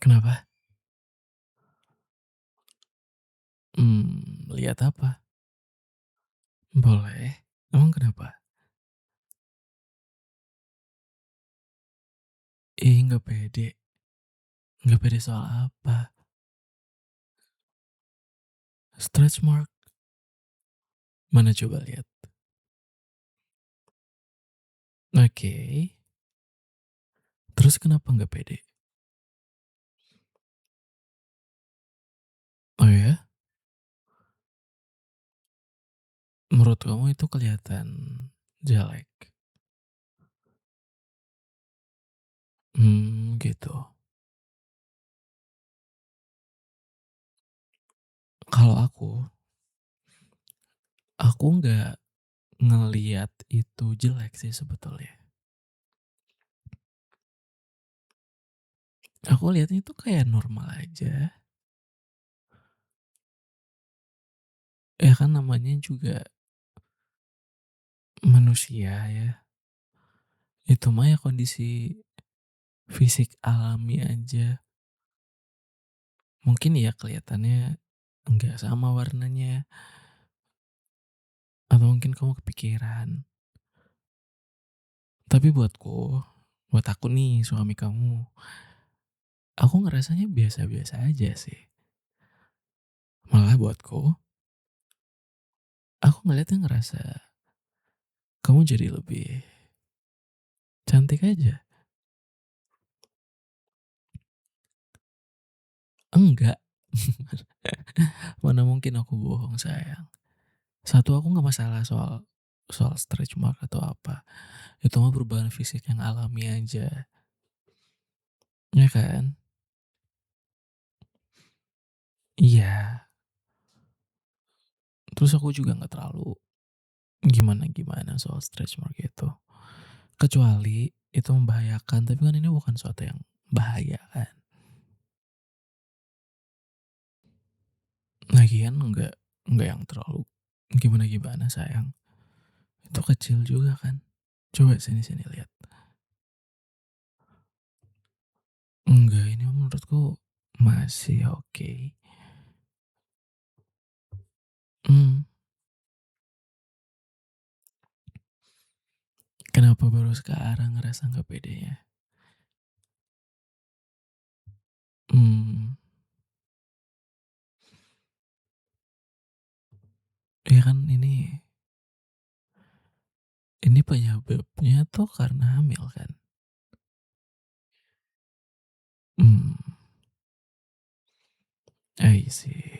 Kenapa? Lihat apa? Boleh. Emang kenapa? Ih, nggak pede. Nggak pede soal apa? Stretch mark? Mana coba lihat. Oke. Terus kenapa nggak pede? Oh ya? Menurut kamu itu kelihatan jelek? Gitu. Kalau aku nggak ngeliat itu jelek sih sebetulnya. Aku lihatnya itu kayak normal aja. Ya kan namanya juga manusia ya. Itu mah ya kondisi fisik alami aja. Mungkin ya kelihatannya enggak sama warnanya, atau mungkin kamu kepikiran. Tapi buat aku nih suami kamu, aku ngerasanya biasa-biasa aja sih. Malah buatku, aku ngeliatnya ngerasa kamu jadi lebih cantik aja. Enggak, mana mungkin aku bohong sayang. Satu, aku nggak masalah soal soal stretch mark atau apa. Itu mah perubahan fisik yang alami aja, ya kan? Iya. Terus aku juga nggak terlalu gimana-gimana soal stretch mark itu. Kecuali itu membahayakan, tapi kan ini bukan suatu yang bahaya kan. Lagian enggak yang terlalu gimana-gimana sayang. Itu kecil juga kan. Coba sini-sini lihat. Enggak, ini menurutku masih oke. Mmm, Kenapa baru sekarang ngerasa nggak pedenya? Mmm, Ya kan ini penyebabnya tuh karena hamil kan? Mmm, I see.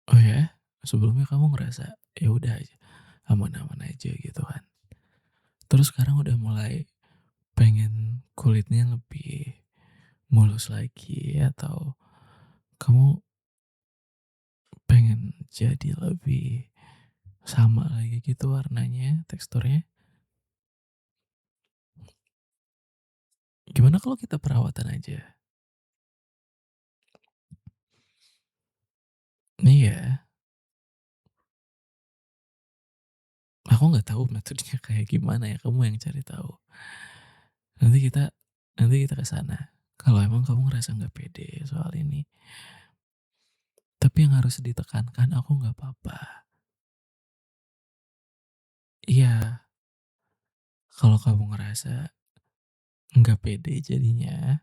Oh ya? Sebelumnya kamu ngerasa, ya udah aja, aman-aman aja gitu kan? Terus sekarang udah mulai pengen kulitnya lebih mulus lagi atau kamu pengen jadi lebih sama lagi gitu warnanya, teksturnya? Gimana kalau kita perawatan aja? Iya, aku nggak tahu metodenya kayak gimana ya, kamu yang cari tahu. Nanti kita nanti kita ke sana. Kalau emang kamu ngerasa nggak pede soal ini. Tapi yang harus ditekankan aku nggak apa-apa. Iya, kalau kamu ngerasa nggak pede jadinya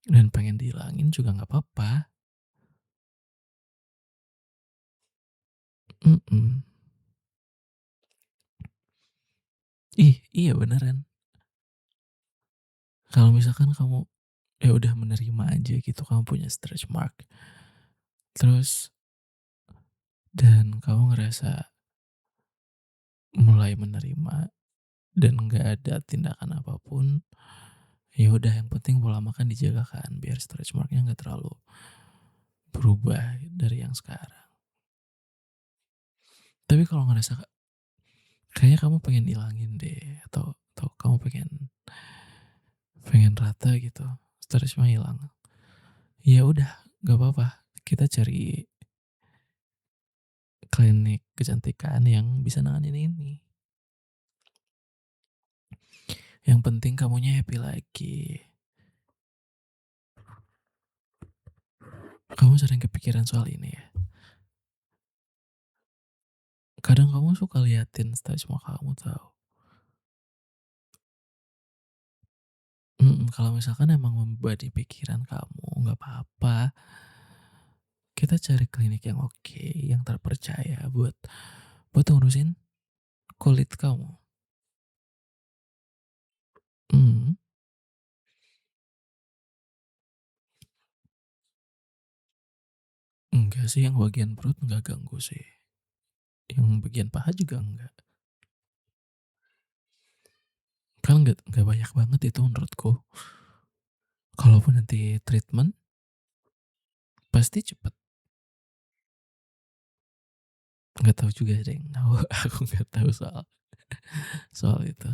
dan pengen dihilangin juga nggak apa-apa. Mhm. Iya beneran. Kalau misalkan kamu, ya udah menerima aja gitu kamu punya stretch mark, terus dan kamu ngerasa mulai menerima dan nggak ada tindakan apapun, ya udah yang penting pola makan dijaga kan, biar stretch marknya nggak terlalu berubah dari yang sekarang. Tapi kalau ngerasa kayaknya kamu pengen ilangin deh atau kamu pengen pengen rata gitu, stretch mah hilang. Ya udah, nggak apa-apa, kita cari klinik kecantikan yang bisa nanganin ini. Yang penting kamunya happy lagi. Kamu sering kepikiran soal ini ya? Kadang kamu suka liatin status muka kamu tahu. Kalau misalkan emang membebani pikiran kamu, nggak apa-apa. Kita cari klinik yang oke, yang terpercaya buat ngurusin kulit kamu. Mmm, enggak sih yang bagian perut nggak ganggu sih, yang bagian paha juga enggak. Kan nggak banyak banget itu menurutku. Kalaupun nanti treatment, pasti cepet. Nggak tahu juga deh, aku nggak tahu soal soal itu.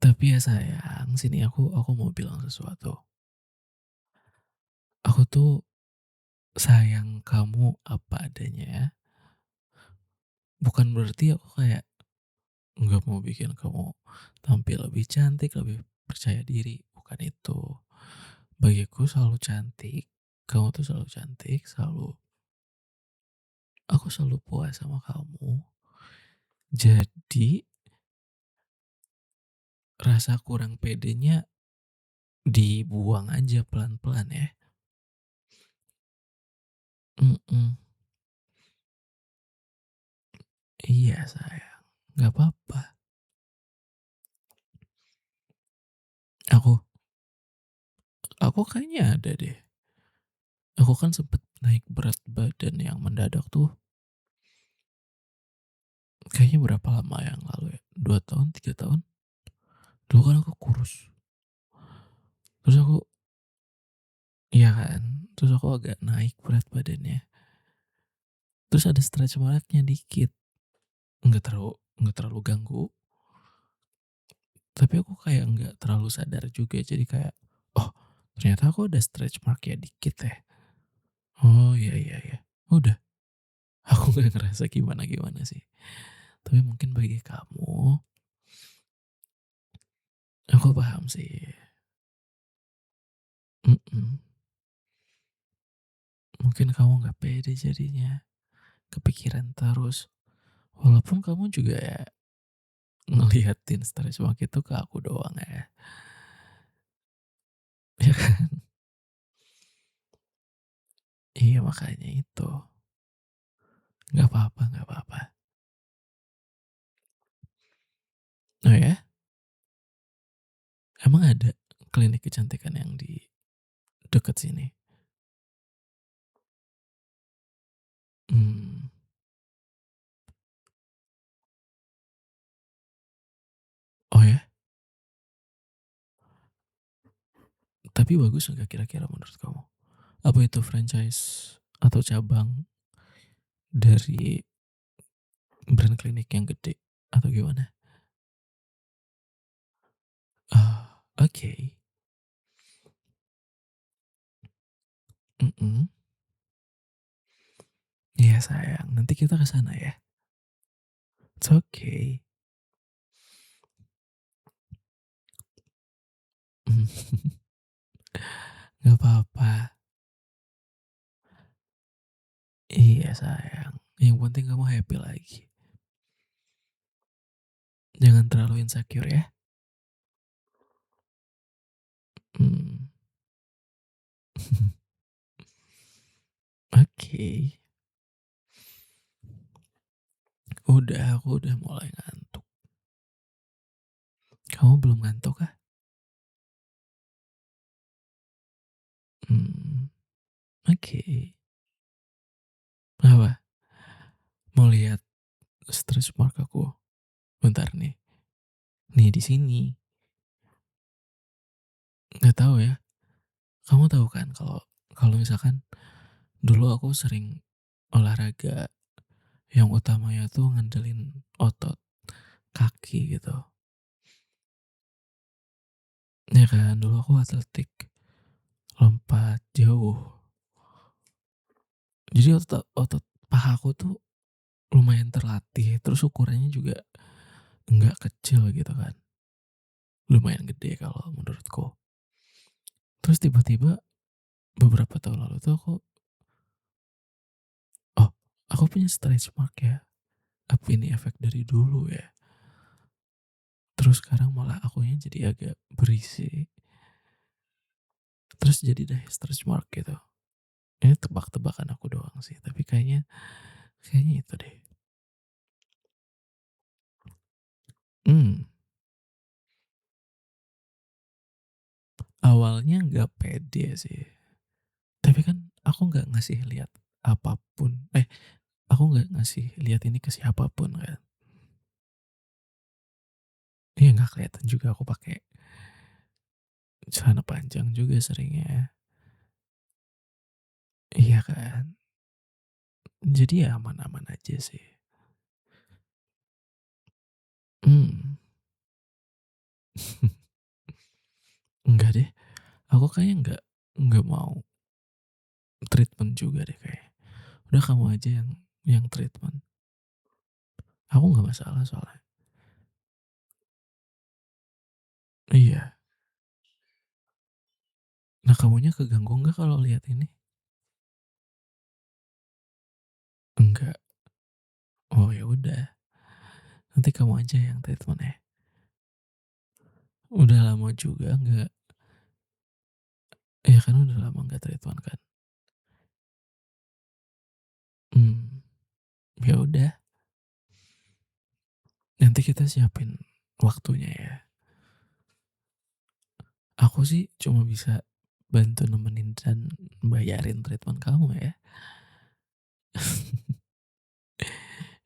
Tapi ya sayang, sini aku mau bilang sesuatu. Aku tuh sayang kamu apa adanya, bukan berarti aku kayak nggak mau bikin kamu tampil lebih cantik, lebih percaya diri, bukan itu. Bagiku selalu cantik, kamu tuh selalu cantik, aku selalu puas sama kamu. Jadi rasa kurang pedenya dibuang aja pelan-pelan ya. Mhm, iya sayang, nggak apa-apa. Aku aku kayaknya ada deh. Aku kan sempet naik berat badan yang mendadak tuh, kayaknya berapa lama yang lalu ya, 2 tahun, 3 tahun? Dulu kan aku kurus, terus aku iya kan, terus aku agak naik berat badannya, terus ada stretch marknya dikit, nggak terlalu ganggu, tapi aku kayak nggak terlalu sadar juga, jadi kayak, "Oh, ternyata aku ada stretch mark ya dikit ya. Oh, iya iya iya." Udah, aku nggak ngerasa gimana-gimana sih. Tapi mungkin bagi kamu, aku paham sih. Mhm, mungkin kamu nggak pede jadinya, kepikiran terus. Walaupun kamu juga ya ngeliatin stretch mark itu ke aku doang ya. Ya kan? Iya makanya itu. Nggak apa-apa nggak apa-apa. Oh ya? Emang ada klinik kecantikan yang di dekat sini? Mmm, oh ya? Tapi bagus nggak kira-kira menurut kamu? Apa itu franchise atau cabang dari brand klinik yang gede atau gimana? Oh, oke. Mhm. Iya sayang, nanti kita ke sana ya. It's okay. Nggak apa-apa. Iya sayang, yang penting kamu happy lagi. Jangan terlalu insecure ya. Mmm. Oke. Aku udah mulai ngantuk. Kamu belum ngantuk kah? Mmm, oke. Apa? Mau lihat stretch mark aku? Bentar nih. Nih di sini. Nggak tahu ya, kamu tahu kan kalau kalau misalkan dulu aku sering olahraga yang utamanya tuh ngandelin otot kaki gitu. Ya kan, dulu aku atletik, lompat jauh. Jadi otot otot pahaku tuh lumayan terlatih, terus ukurannya juga nggak kecil gitu kan, lumayan gede kalau menurutku. Terus tiba-tiba beberapa tahun lalu tuh oh, aku punya stretch mark ya, apa ini efek dari dulu ya? Terus sekarang malah akunya jadi agak berisi, terus jadi deh stretch mark gitu. Ini tebak-tebakan aku doang sih, tapi kayaknya kayaknya itu deh. Mmm, Awalnya nggak pede sih, tapi kan aku nggak ngasih lihat apapun, aku nggak ngasih lihat ini ke siapa pun kan. Iya, nggak kelihatan juga aku pakai celana panjang juga seringnya. Iya kan, jadi ya aman-aman aja sih. Mmm, Enggak deh, aku kayaknya nggak mau treatment juga deh kayaknya. Udah kamu aja yang treatment, aku nggak masalah soalnya. Iya. Nah, kamunya keganggu nggak kalau lihat ini? Enggak? Oh, ya udah, nanti kamu aja yang treatment ya. Udah lama juga nggak, ya kan udah lama nggak treatment kan. Mmm, Ya udah, nanti kita siapin waktunya ya. Aku sih cuma bisa bantu nemenin dan bayarin treatment kamu ya.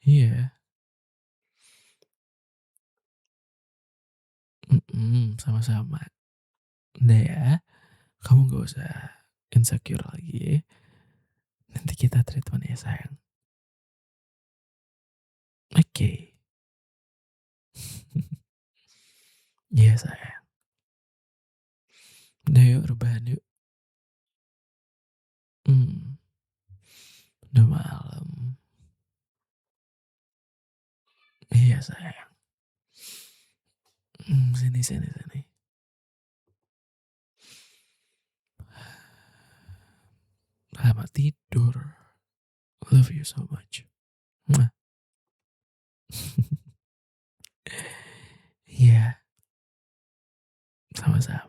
Iya, sama-sama. Udah ya, kamu gak usah insecure lagi. Nanti kita treatment ya sayang. Oke. Iya sayang. Udah yuk rebahan yuk. Hmm, Udah malam. Iya sayang. Sini sini sini. Selamat tidur. Love you so much. Mwah. Iya, sama-sama.